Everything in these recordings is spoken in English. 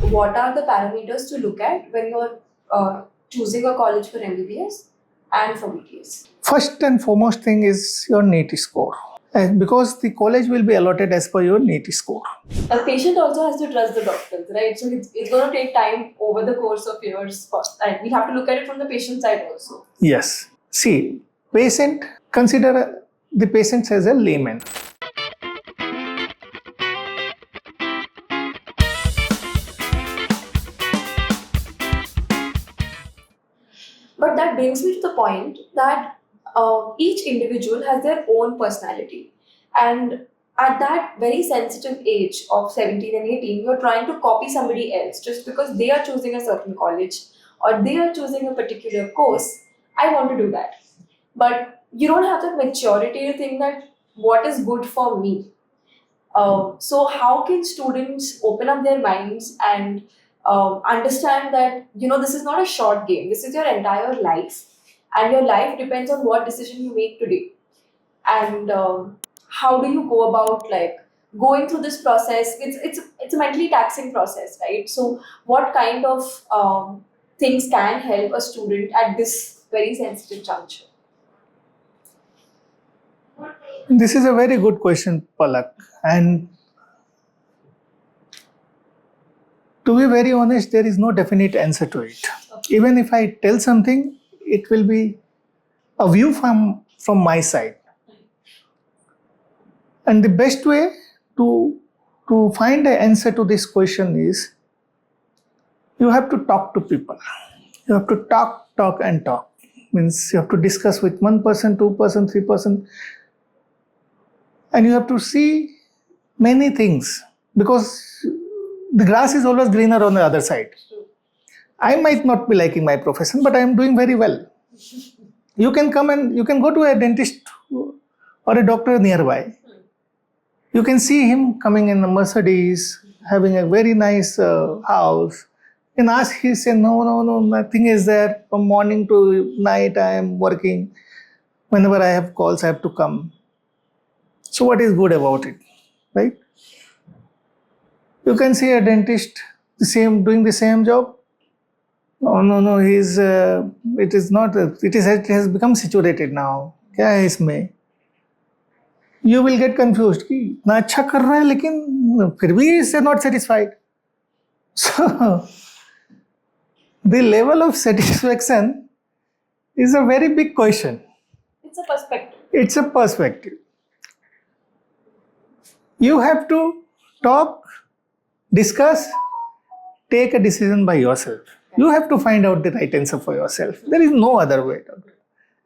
what are the parameters to look at when you're choosing a college for MBBS and for BDS? First and foremost thing is your NEET score. And because the college will be allotted as per your NEET score. A patient also has to trust the doctors, right? So it's going to take time over the course of years. And we have to look at it from the patient side also. Yes. See, consider the patient as a layman. But that brings me to the point that each individual has their own personality. And at that very sensitive age of 17 and 18, you're trying to copy somebody else just because they are choosing a certain college or they are choosing a particular course. I want to do that. But you don't have the maturity to think that what is good for me. So how can students open up their minds and understand that, this is not a short game. This is your entire life. And your life depends on what decision you make today. And how do you go about going through this process? It's a mentally taxing process, right? So what kind of things can help a student at this very sensitive juncture? This is a very good question, Palak. And to be very honest, there is no definite answer to it. Okay. Even if I tell something, it will be a view from my side. And the best way to find an answer to this question is you have to talk to people. You have to talk and talk. Means you have to discuss with one person, 2 person, 3 person. And you have to see many things because the grass is always greener on the other side. I might not be liking my profession, but I am doing very well. You can come and you can go to a dentist or a doctor nearby. You can see him coming in a Mercedes, having a very nice house. And ask, he said, no, nothing is there. From morning to night, I am working. Whenever I have calls, I have to come. So what is good about it, right? You can see a dentist doing the same job. No, it has become saturated now. क्या है इसमें? You will get confused कि इतना अच्छा कर रहा है लेकिन फिर भी is not satisfied. So the level of satisfaction is a very big question. It's a perspective. You have to talk, discuss, take a decision by yourself. You have to find out the right answer for yourself. There is no other way.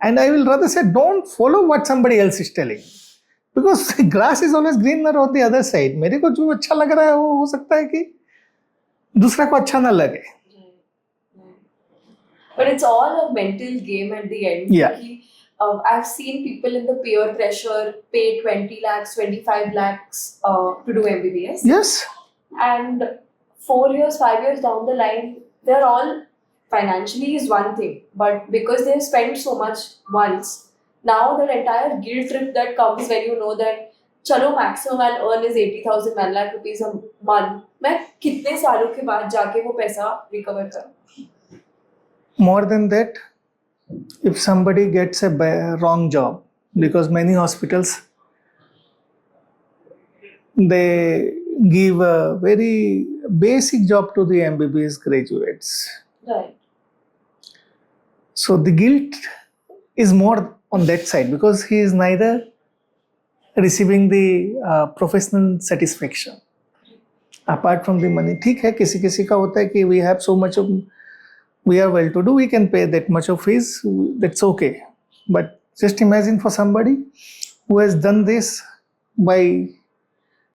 And I will rather say, don't follow what somebody else is telling. Because grass is always greener on the other side. मेरे को जो अच्छा लग रहा है वो हो सकता है कि दूसरा को अच्छा ना लगे. But it's all a mental game at the end. Yeah. I've seen people in the peer pressure pay 20 lakhs, 25 lakhs to do MBBS. Yes. And 4 years, 5 years down the line, they're all financially is one thing. But because they've spent so much once, now the entire guilt trip that comes when you know that chalo maximum I'll earn is 80,000, 1 lakh rupees a month. मैं कितने सालों के बाद जाके वो पैसा recover करूँ? More than that, if somebody gets a wrong job, because many hospitals, they give a very basic job to the MBBS graduates. Right. So the guilt is more on that side because he is neither receiving the professional satisfaction. Apart from the money, ठीक है किसी का होता है कि we have so much of, we are well to do, we can pay that much of fees, that's okay. But just imagine for somebody who has done this by